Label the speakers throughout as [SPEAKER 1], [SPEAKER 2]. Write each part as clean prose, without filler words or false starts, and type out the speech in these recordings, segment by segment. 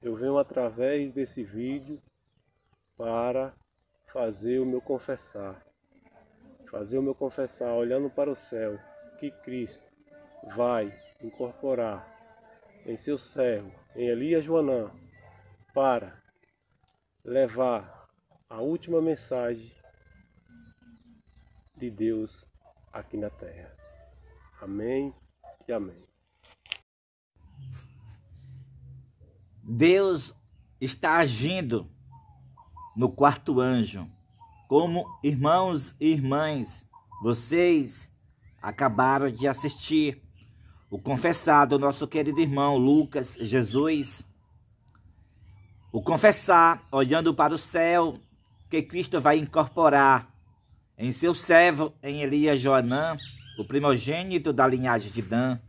[SPEAKER 1] Eu venho através desse vídeo para fazer o meu confessar. Fazer o meu confessar olhando para o céu, que Cristo vai incorporar em seu servo, em Elias Joanã, para levar a última mensagem de Deus aqui na terra. Amém e amém.
[SPEAKER 2] Deus está agindo no quarto anjo. Como irmãos e irmãs, vocês acabaram de assistir o confessar do nosso querido irmão Lucas Jesus. O confessar, olhando para o céu, que Cristo vai incorporar em seu servo, em Elias Joanã, o primogênito da linhagem de Dan.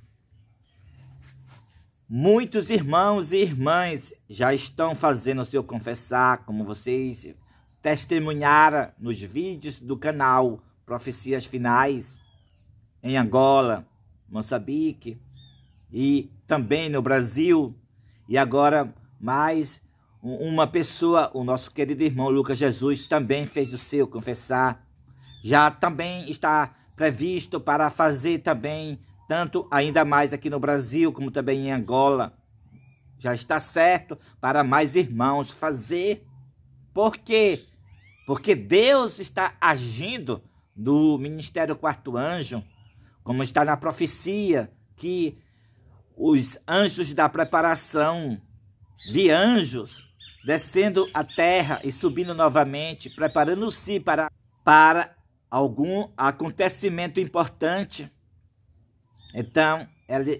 [SPEAKER 2] Muitos irmãos e irmãs já estão fazendo o seu confessar, como vocês testemunharam nos vídeos do canal Profecias Finais, em Angola, Moçambique e também no Brasil. E agora mais uma pessoa, o nosso querido irmão Lucas Jesus, também fez o seu confessar. Já também está previsto para fazer também, tanto ainda mais aqui no Brasil, como também em Angola. Já está certo para mais irmãos fazer. Por quê? Porque Deus está agindo no Ministério Quarto Anjo, como está na profecia, que os anjos da preparação de anjos descendo a terra e subindo novamente, preparando-se para algum acontecimento importante. Então,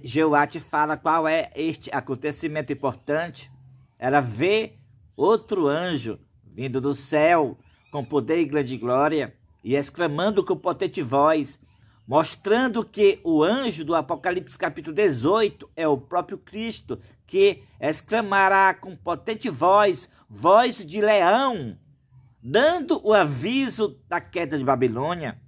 [SPEAKER 2] Jeová te fala qual é este acontecimento importante. Era ver outro anjo vindo do céu com poder e grande glória e exclamando com potente voz, mostrando que o anjo do Apocalipse capítulo 18 é o próprio Cristo, que exclamará com potente voz, voz de leão, dando o aviso da queda de Babilônia,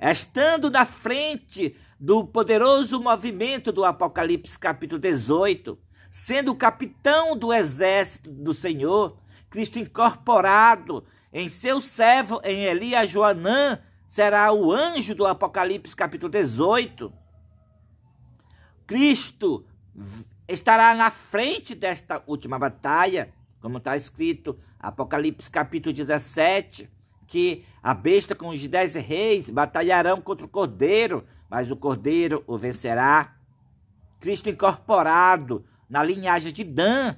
[SPEAKER 2] estando na frente do poderoso movimento do Apocalipse capítulo 18, sendo o capitão do exército do Senhor, Cristo incorporado em seu servo, em Elias Joanã, será o anjo do Apocalipse capítulo 18. Cristo estará na frente desta última batalha, como está escrito, Apocalipse capítulo 17, que a besta com os 10 reis batalharão contra o cordeiro, mas o cordeiro o vencerá. Cristo incorporado na linhagem de Dan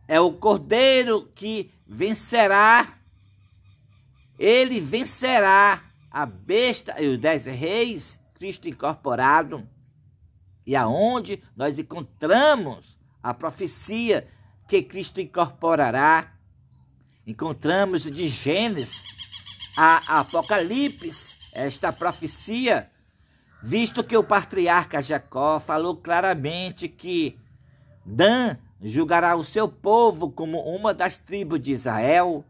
[SPEAKER 2] é o cordeiro que vencerá. Ele vencerá a besta e os 10 reis, Cristo incorporado. E aonde nós encontramos a profecia que Cristo incorporará? Encontramos de Gênesis a Apocalipse, esta profecia, visto que o patriarca Jacó falou claramente que Dan julgará o seu povo como uma das tribos de Israel,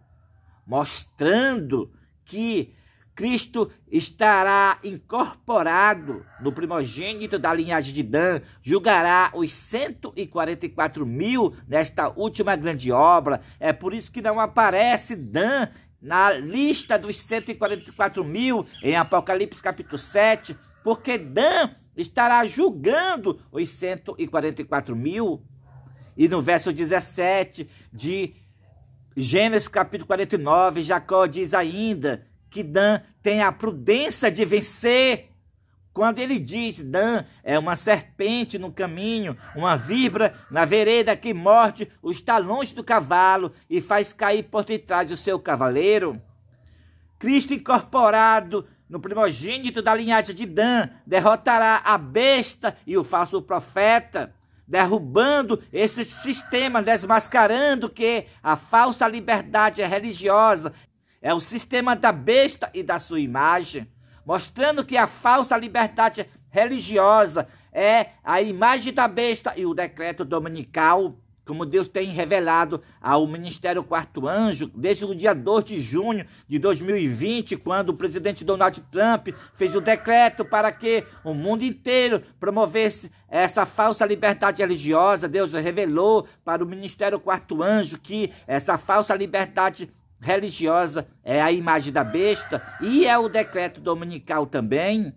[SPEAKER 2] mostrando que Cristo estará incorporado no primogênito da linhagem de Dan, julgará os 144 mil nesta última grande obra. É por isso que não aparece Dan na lista dos 144 mil em Apocalipse capítulo 7, porque Dan estará julgando os 144 mil. E no verso 17 de Gênesis capítulo 49, Jacó diz ainda que Dan tem a prudência de vencer. Quando ele diz Dan é uma serpente no caminho, uma víbora na vereda que morde os talões do cavalo e faz cair por detrás do seu cavaleiro. Cristo incorporado no primogênito da linhagem de Dan derrotará a besta e o falso profeta, derrubando esse sistema, desmascarando que a falsa liberdade religiosa é o sistema da besta e da sua imagem, mostrando que a falsa liberdade religiosa é a imagem da besta e o decreto dominical, como Deus tem revelado ao Ministério Quarto Anjo, desde o dia 2 de junho de 2020, quando o presidente Donald Trump fez o decreto para que o mundo inteiro promovesse essa falsa liberdade religiosa. Deus revelou para o Ministério Quarto Anjo que essa falsa liberdade religiosa é a imagem da besta e é o decreto dominical também.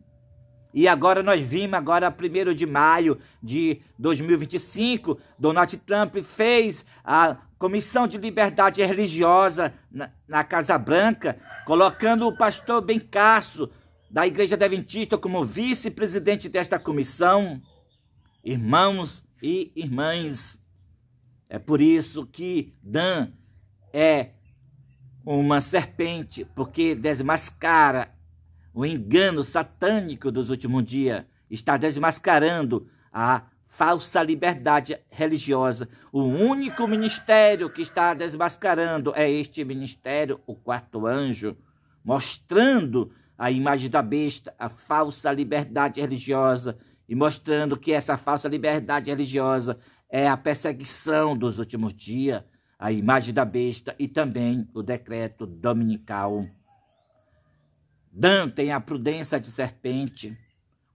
[SPEAKER 2] E agora nós vimos, agora 1º de maio de 2025, Donald Trump fez a Comissão de Liberdade Religiosa na Casa Branca, colocando o pastor Ben Carson, da Igreja Adventista, como vice-presidente desta comissão. Irmãos e irmãs, é por isso que Dan é uma serpente, porque desmascara o engano satânico dos últimos dias, está desmascarando a falsa liberdade religiosa. O único ministério que está desmascarando é este ministério, o Quarto Anjo, mostrando a imagem da besta, a falsa liberdade religiosa, e mostrando que essa falsa liberdade religiosa é a perseguição dos últimos dias, a imagem da besta e também o decreto dominical. Dan tem a prudência de serpente,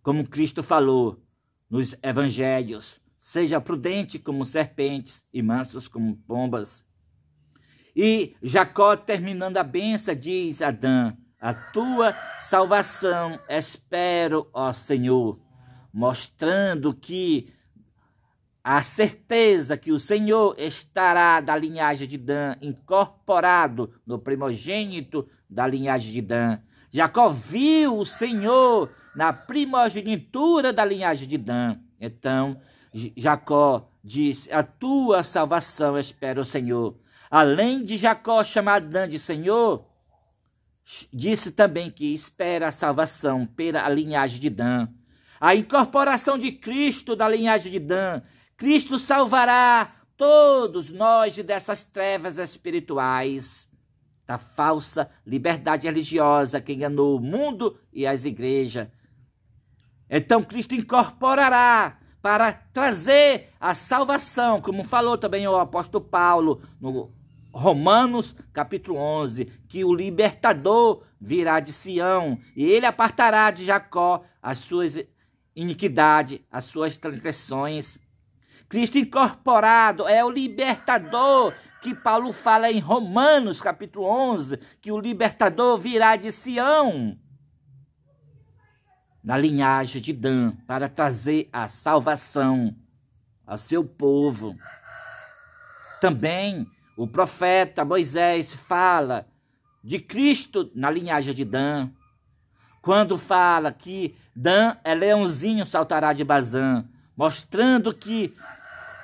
[SPEAKER 2] como Cristo falou nos evangelhos. Seja prudente como serpentes e mansos como pombas. E Jacó, terminando a bênção, diz a Dan: a tua salvação espero, ó Senhor, mostrando que a certeza que o Senhor estará da linhagem de Dan, incorporado no primogênito da linhagem de Dan. Jacó viu o Senhor na primogenitura da linhagem de Dan. Então, Jacó disse: a tua salvação espera o Senhor. Além de Jacó chamar Dan de Senhor, disse também que espera a salvação pela linhagem de Dan. A incorporação de Cristo da linhagem de Dan. Cristo salvará todos nós dessas trevas espirituais, da falsa liberdade religiosa que enganou o mundo e as igrejas. Então Cristo incorporará para trazer a salvação, como falou também o apóstolo Paulo no Romanos capítulo 11, que o libertador virá de Sião e ele apartará de Jacó as suas iniquidades, as suas transgressões. Cristo incorporado é o libertador, que Paulo fala em Romanos capítulo 11, que o libertador virá de Sião, na linhagem de Dan, para trazer a salvação ao seu povo. Também o profeta Moisés fala de Cristo na linhagem de Dan, quando fala que Dan é leãozinho, saltará de Bazã, mostrando que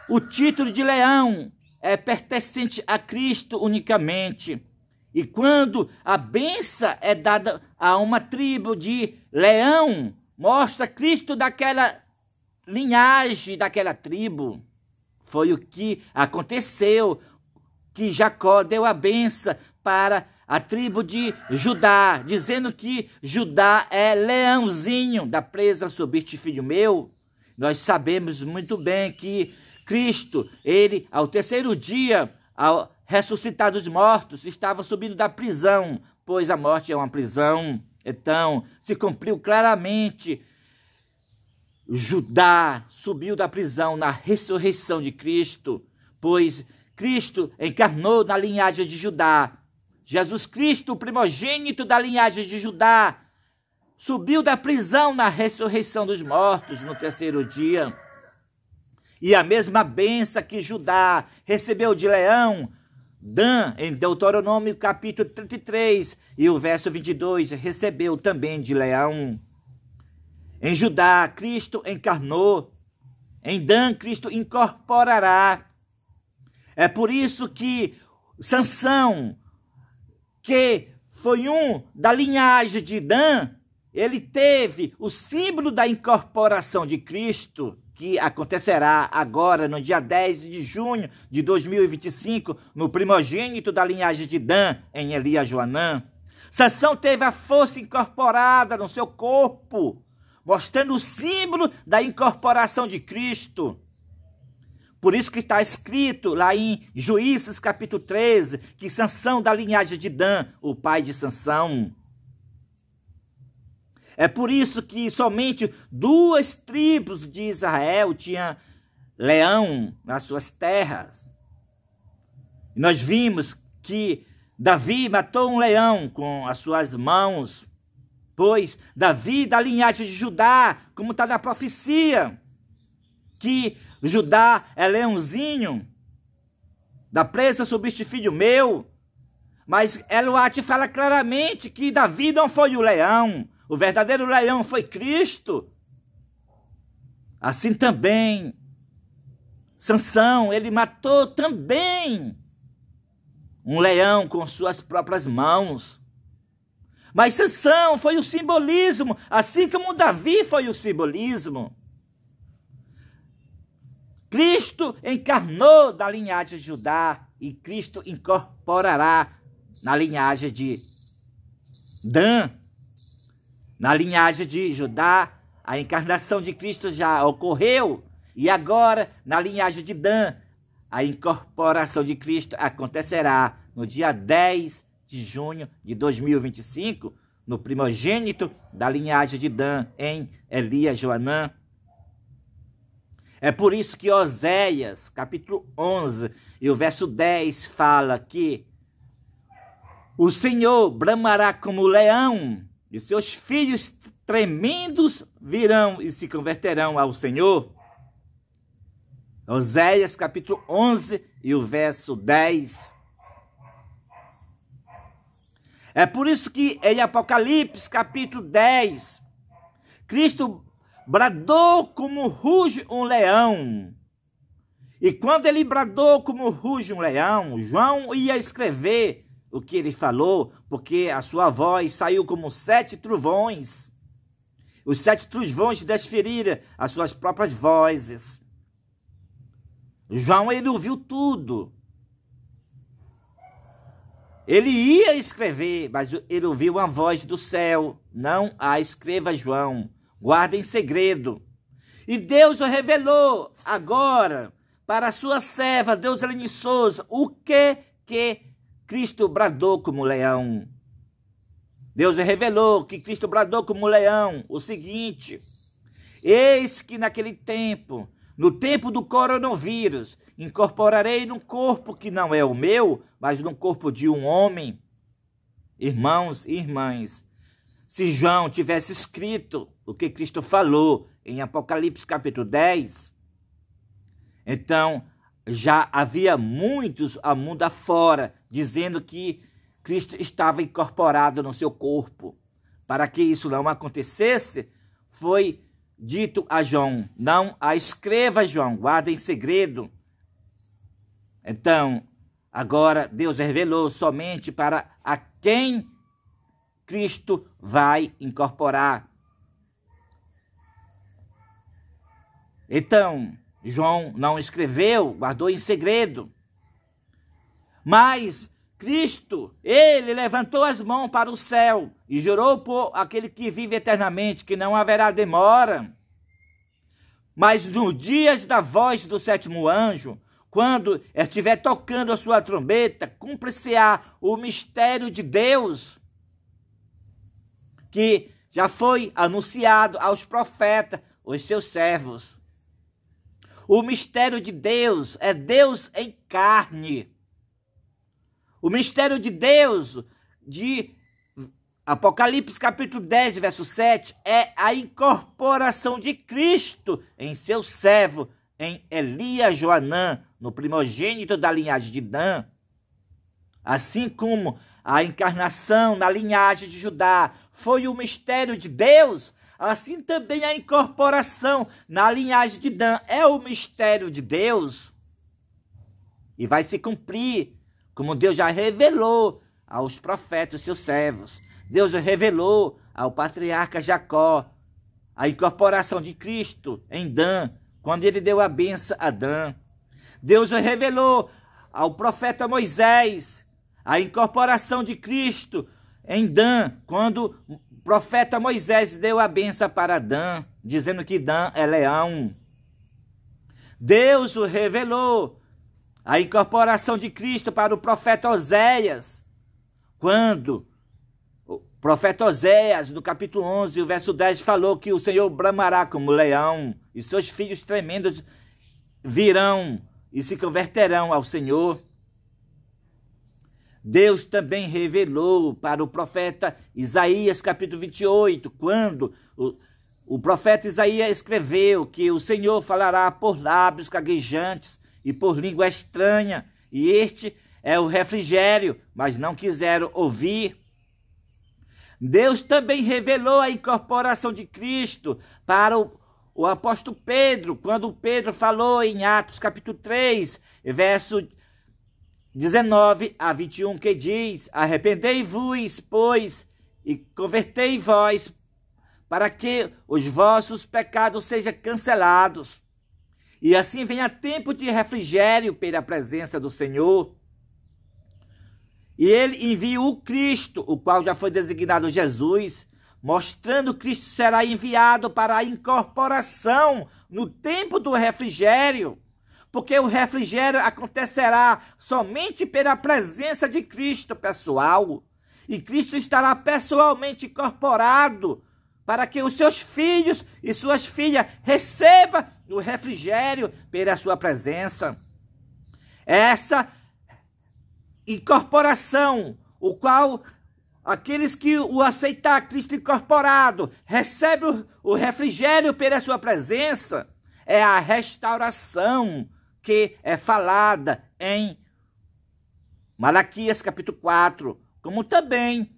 [SPEAKER 2] o título de leão é pertencente a Cristo unicamente. E quando a bênção é dada a uma tribo de leão, mostra Cristo daquela linhagem, daquela tribo. Foi o que aconteceu, que Jacó deu a bênção para a tribo de Judá, dizendo que Judá é leãozinho da presa subiste, filho meu. Nós sabemos muito bem que Cristo, ele, ao terceiro dia, ao ressuscitar dos mortos, estava subindo da prisão, pois a morte é uma prisão. Então, se cumpriu claramente, Judá subiu da prisão na ressurreição de Cristo, pois Cristo encarnou na linhagem de Judá. Jesus Cristo, o primogênito da linhagem de Judá, subiu da prisão na ressurreição dos mortos no terceiro dia. E a mesma bênção que Judá recebeu de leão, Dan, em Deuteronômio capítulo 33 e o verso 22, recebeu também de leão. Em Judá, Cristo encarnou. Em Dan, Cristo incorporará. É por isso que Sansão, que foi um da linhagem de Dan, ele teve o símbolo da incorporação de Cristo, que acontecerá agora no dia 10 de junho de 2025, no primogênito da linhagem de Dan, em Elias Joanã. Sansão teve a força incorporada no seu corpo, mostrando o símbolo da incorporação de Cristo. Por isso que está escrito lá em Juízes capítulo 13, que Sansão da linhagem de Dan, o pai de Sansão. É por isso que somente 2 tribos de Israel tinham leão nas suas terras. Nós vimos que Davi matou um leão com as suas mãos, pois Davi da linhagem de Judá, como está na profecia, que Judá é leãozinho, da presa sobre este filho meu. Mas Eluate fala claramente que Davi não foi o leão, o verdadeiro leão foi Cristo. Assim também, Sansão, ele matou também um leão com suas próprias mãos. Mas Sansão foi o simbolismo, assim como Davi foi o simbolismo. Cristo encarnou da linhagem de Judá e Cristo incorporará na linhagem de Dan. Na linhagem de Judá, a encarnação de Cristo já ocorreu. E agora, na linhagem de Dan, a incorporação de Cristo acontecerá no dia 10 de junho de 2025, no primogênito da linhagem de Dan, em Elias Joanã. É por isso que Oséias, capítulo 11, e o verso 10, fala que o Senhor bramará como leão, e seus filhos tremendos virão e se converterão ao Senhor. Oséias, capítulo 11, e o verso 10. É por isso que em Apocalipse, capítulo 10, Cristo bradou como ruge um leão. E quando ele bradou como ruge um leão, João ia escrever o que ele falou, porque a sua voz saiu como 7 trovões. Os 7 trovões desferiram as suas próprias vozes. João, ele ouviu tudo. Ele ia escrever, mas ele ouviu uma voz do céu. Não a escreva, João. Guarda em segredo. E Deus o revelou agora para a sua serva, Deus Helene Souza, o que Cristo bradou como leão. Deus revelou que Cristo bradou como leão o seguinte: eis que naquele tempo, no tempo do coronavírus, incorporarei num corpo que não é o meu, mas num corpo de um homem. Irmãos e irmãs, se João tivesse escrito o que Cristo falou em Apocalipse capítulo 10, então já havia muitos a mundo afora dizendo que Cristo estava incorporado no seu corpo. Para que isso não acontecesse, foi dito a João: não a escreva, João, guarda em segredo. Então, agora Deus revelou somente para a quem Cristo vai incorporar. Então, João não escreveu, guardou em segredo. Mas Cristo, ele levantou as mãos para o céu e jurou por aquele que vive eternamente que não haverá demora. Mas nos dias da voz do 7º anjo, quando estiver tocando a sua trombeta, cumprir-se-á o mistério de Deus, que já foi anunciado aos profetas, os seus servos. O mistério de Deus é Deus em carne. O mistério de Deus, de Apocalipse capítulo 10, verso 7, é a incorporação de Cristo em seu servo, em Elias Joanã, no primogênito da linhagem de Dan. Assim como a encarnação na linhagem de Judá foi o mistério de Deus, assim também a incorporação na linhagem de Dan é o mistério de Deus. E vai se cumprir, como Deus já revelou aos profetas, seus servos. Deus revelou ao patriarca Jacó a incorporação de Cristo em Dan, quando ele deu a benção a Dan. Deus revelou ao profeta Moisés a incorporação de Cristo em Dan, quando o profeta Moisés deu a benção para Dan, dizendo que Dan é leão. Deus revelou a incorporação de Cristo para o profeta Oséias, quando o profeta Oséias, no capítulo 11, o verso 10, falou que o Senhor bramará como leão, e seus filhos tremendos virão e se converterão ao Senhor. Deus também revelou para o profeta Isaías, capítulo 28, quando o profeta Isaías escreveu que o Senhor falará por lábios gaguejantes e por língua estranha, e este é o refrigério, mas não quiseram ouvir. Deus também revelou a incorporação de Cristo para o apóstolo Pedro, quando Pedro falou em Atos capítulo 3, verso 19 a 21, que diz: arrependei-vos, pois, e convertei vós, para que os vossos pecados sejam cancelados, e assim venha tempo de refrigério pela presença do Senhor. E ele enviou o Cristo, o qual já foi designado Jesus, mostrando que Cristo será enviado para a incorporação no tempo do refrigério, porque o refrigério acontecerá somente pela presença de Cristo pessoal, e Cristo estará pessoalmente incorporado para que os seus filhos e suas filhas recebam o refrigério pela sua presença. Essa incorporação, o qual aqueles que o aceitar Cristo incorporado recebem o refrigério pela sua presença, é a restauração que é falada em Malaquias capítulo 4, como também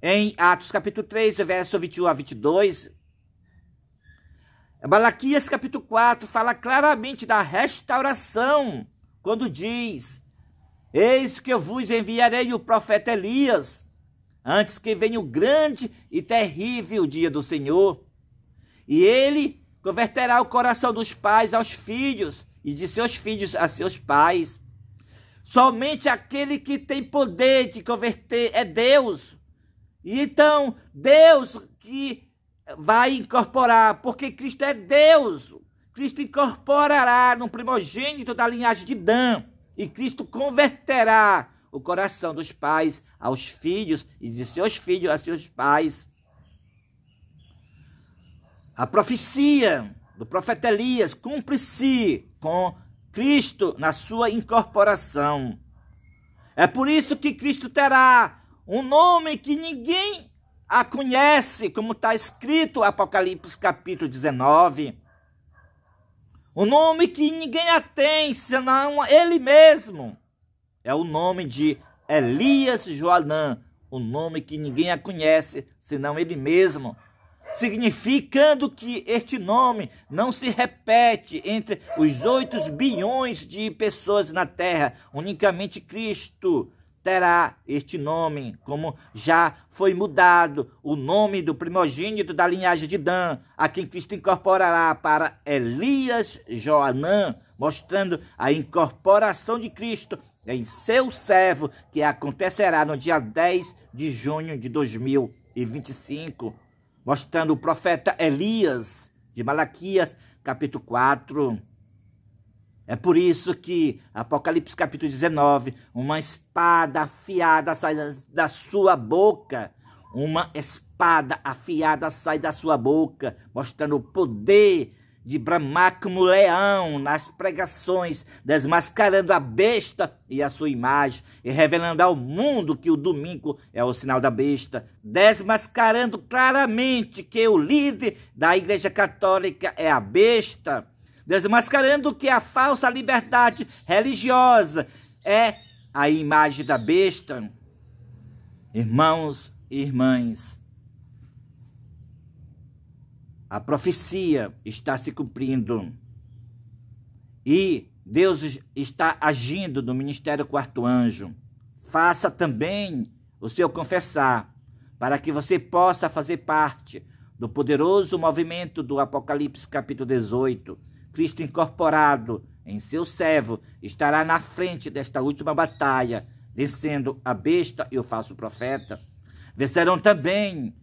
[SPEAKER 2] em Atos capítulo 3, verso 21 a 22. Malaquias capítulo 4 fala claramente da restauração, quando diz: eis que eu vos enviarei o profeta Elias, antes que venha o grande e terrível dia do Senhor. E ele converterá o coração dos pais aos filhos, e de seus filhos a seus pais. Somente aquele que tem poder de converter é Deus. E então, Deus que vai incorporar, porque Cristo é Deus. Cristo incorporará no primogênito da linhagem de Dan, e Cristo converterá o coração dos pais aos filhos, e de seus filhos a seus pais. A profecia do profeta Elias cumpre-se com Cristo na sua incorporação. É por isso que Cristo terá um nome que ninguém a conhece, como está escrito em Apocalipse capítulo 19. Um nome que ninguém a tem, senão ele mesmo. É o nome de Elias Joanã, o nome que ninguém a conhece, senão ele mesmo. Significando que este nome não se repete entre os 8 bilhões de pessoas na Terra. Unicamente Cristo terá este nome, como já foi mudado o nome do primogênito da linhagem de Dan, a quem Cristo incorporará para Elias Joanã, mostrando a incorporação de Cristo em seu servo, que acontecerá no dia 10 de junho de 2025, mostrando o profeta Elias, de Malaquias, capítulo 4. É por isso que, Apocalipse capítulo 19, uma espada afiada sai da sua boca. Uma espada afiada sai da sua boca, mostrando o poder de bramar como leão nas pregações, desmascarando a besta e a sua imagem, e revelando ao mundo que o domingo é o sinal da besta, desmascarando claramente que o líder da Igreja Católica é a besta, desmascarando que a falsa liberdade religiosa é a imagem da besta. Irmãos e irmãs, a profecia está se cumprindo e Deus está agindo no ministério quarto anjo. Faça também o seu confessar, para que você possa fazer parte do poderoso movimento do Apocalipse capítulo 18. Cristo incorporado em seu servo estará na frente desta última batalha, vencendo a besta e o falso profeta. Vencerão também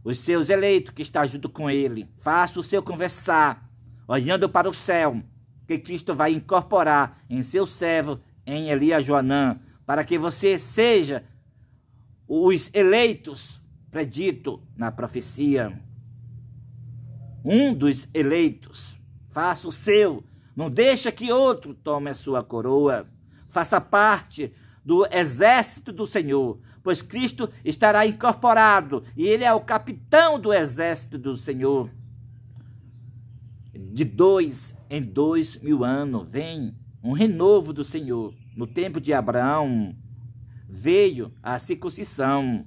[SPEAKER 2] os seus eleitos que estão junto com ele. Faça o seu conversar, olhando para o céu, que Cristo vai incorporar em seu servo, em Elias Joanã, para que você seja os eleitos predito na profecia. Um dos eleitos. Faça o seu. Não deixa que outro tome a sua coroa. Faça parte do exército do Senhor, pois Cristo estará incorporado e ele é o capitão do exército do Senhor. De 2 em 2.000 anos vem um renovo do Senhor. No tempo de Abraão veio a circuncisão.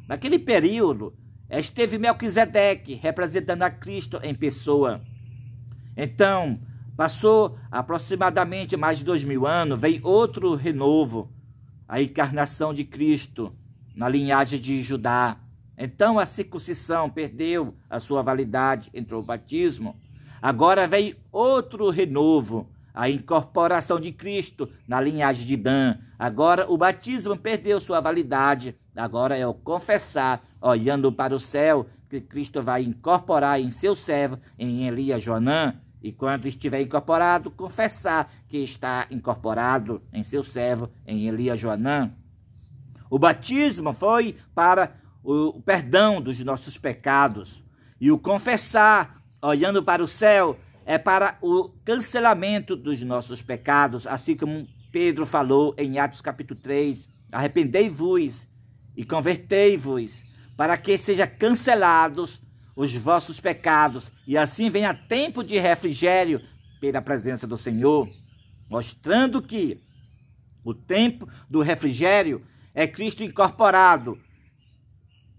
[SPEAKER 2] Naquele período esteve Melquisedeque representando a Cristo em pessoa. Então passou aproximadamente mais de 2.000 anos, veio outro renovo, a encarnação de Cristo na linhagem de Judá. Então a circuncisão perdeu a sua validade, entrou o batismo. Agora veio outro renovo, a incorporação de Cristo na linhagem de Dan. Agora o batismo perdeu sua validade. Agora é o confessar, olhando para o céu, que Cristo vai incorporar em seu servo, em Elias Joanã. E quando estiver incorporado, confessar que está incorporado em seu servo, em Elias Joanã. O batismo foi para o perdão dos nossos pecados. E o confessar, olhando para o céu, é para o cancelamento dos nossos pecados, assim como Pedro falou em Atos capítulo 3, arrependei-vos e convertei-vos, para que sejam cancelados os vossos pecados, e assim venha tempo de refrigério pela presença do Senhor, mostrando que o tempo do refrigério é Cristo incorporado.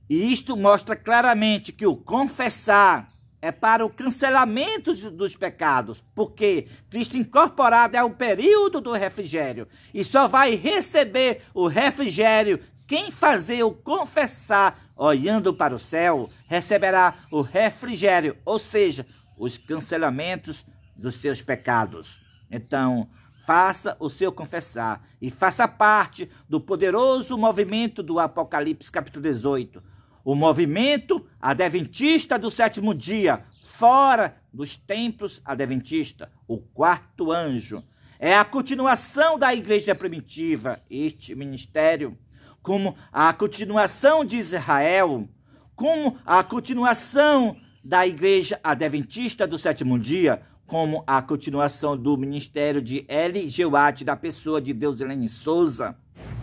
[SPEAKER 2] E isto mostra claramente que o confessar é para o cancelamento dos pecados, porque Cristo incorporado é o período do refrigério, e só vai receber o refrigério quem fazer o confessar, olhando para o céu, receberá o refrigério, ou seja, os cancelamentos dos seus pecados. Então, faça o seu confessar e faça parte do poderoso movimento do Apocalipse capítulo 18. O movimento adventista do sétimo dia, fora dos templos adventistas, o quarto anjo. É a continuação da igreja primitiva, este ministério, como a continuação de Israel, como a continuação da igreja adventista do sétimo dia, como a continuação do ministério de L. G. White, da pessoa de Deusilene Souza.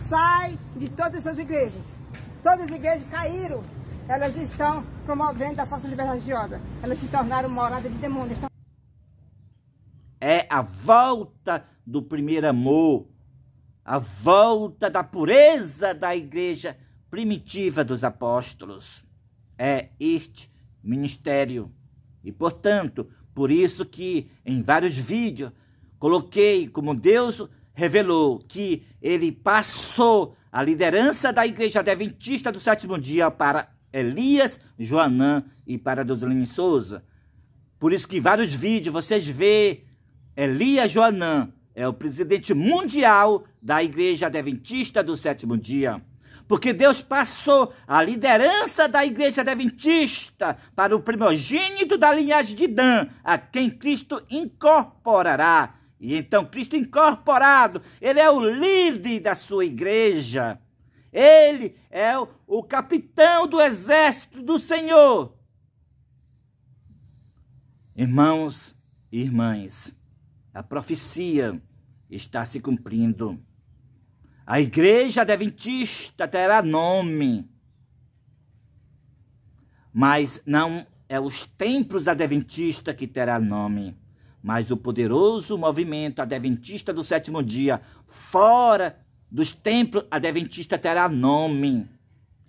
[SPEAKER 3] Sai de todas essas igrejas. Todas as igrejas caíram. Elas estão promovendo a falsa liberdade religiosa. Elas se tornaram morada de demônios.
[SPEAKER 2] É a volta do primeiro amor, a volta da pureza da igreja primitiva dos apóstolos. É este ministério. E, portanto, por isso que em vários vídeos coloquei como Deus revelou que ele passou a liderança da igreja adventista do sétimo dia para Elias Joanã e para Deusilene Souza. Por isso que em vários vídeos vocês vê Elias Joanã é o presidente mundial da igreja adventista do sétimo dia. Porque Deus passou a liderança da igreja adventista para o primogênito da linhagem de Dan, a quem Cristo incorporará. E então Cristo incorporado, ele é o líder da sua igreja. Ele é o capitão do exército do Senhor. Irmãos e irmãs, a profecia está se cumprindo. A igreja adventista terá nome, mas não é os templos adventistas que terá nome, mas o poderoso movimento adventista do sétimo dia, fora dos templos adventistas, terá nome.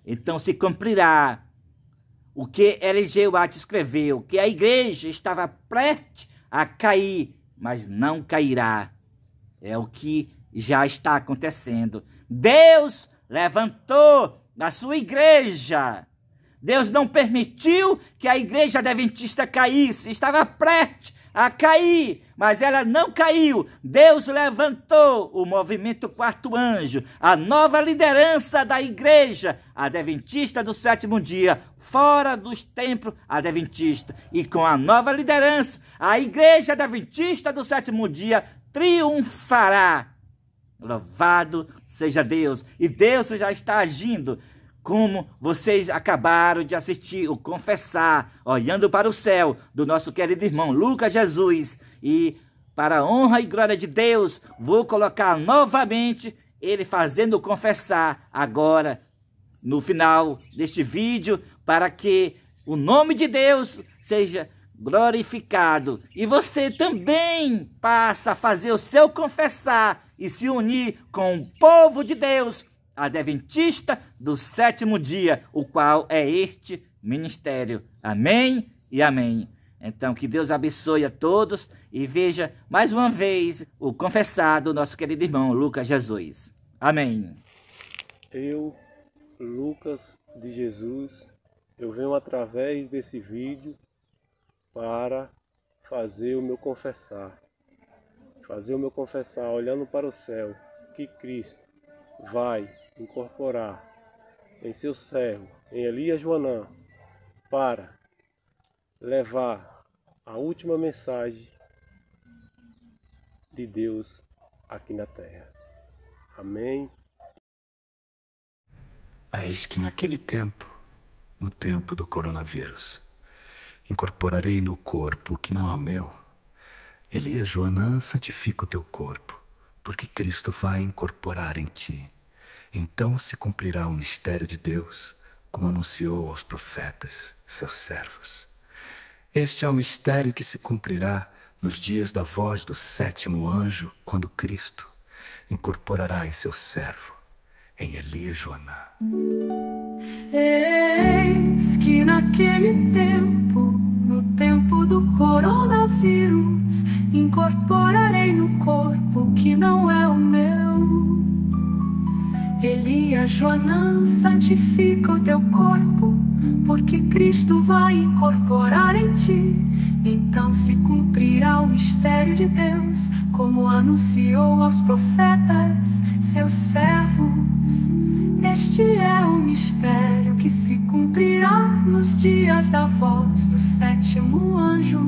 [SPEAKER 2] Então se cumprirá o que L. G. White escreveu, que a igreja estava prestes a cair, mas não cairá. É o que já está acontecendo. Deus levantou a sua igreja. Deus não permitiu que a igreja adventista caísse. Estava prestes a cair, mas ela não caiu. Deus levantou o movimento Quarto Anjo, a nova liderança da igreja adventista do sétimo dia, fora dos templos adventistas. E com a nova liderança, a igreja adventista do sétimo dia triunfará. Louvado seja Deus. E Deus já está agindo, como vocês acabaram de assistir o confessar, olhando para o céu, do nosso querido irmão Lucas Jesus. E para a honra e glória de Deus, vou colocar novamente ele fazendo o confessar agora, no final deste vídeo, para que o nome de Deus seja glorificado. E você também passa a fazer o seu confessar e se unir com o povo de Deus, adventista do sétimo dia, o qual é este ministério. Amém e amém. Então, que Deus abençoe a todos e veja mais uma vez o confessar do nosso querido irmão Lucas Jesus. Amém.
[SPEAKER 1] Eu, Lucas de Jesus, eu venho através desse vídeo para fazer o meu confessar. Fazer o meu confessar olhando para o céu, que Cristo vai incorporar em seu servo, em Elias Joanã, para levar a última mensagem de Deus aqui na terra. Amém.
[SPEAKER 4] Eis que naquele tempo, no tempo do coronavírus, incorporarei no corpo o que não é meu. Elias Joanã, santifica o teu corpo, porque Cristo vai incorporar em ti. Então se cumprirá o mistério de Deus, como anunciou aos profetas, seus servos. Este é o mistério que se cumprirá nos dias da voz do sétimo anjo, quando Cristo incorporará em seu servo, em Elias Joanã.
[SPEAKER 5] Eis que naquele tempo, no tempo do coronavírus, incorporarei no corpo que não é o meu. Elias Joanã, santifica o teu corpo, porque Cristo vai incorporar em ti. Então se cumprirá o mistério de Deus, como anunciou aos profetas, seus servos. Este é o mistério que se cumprirá nos dias da voz do sétimo anjo.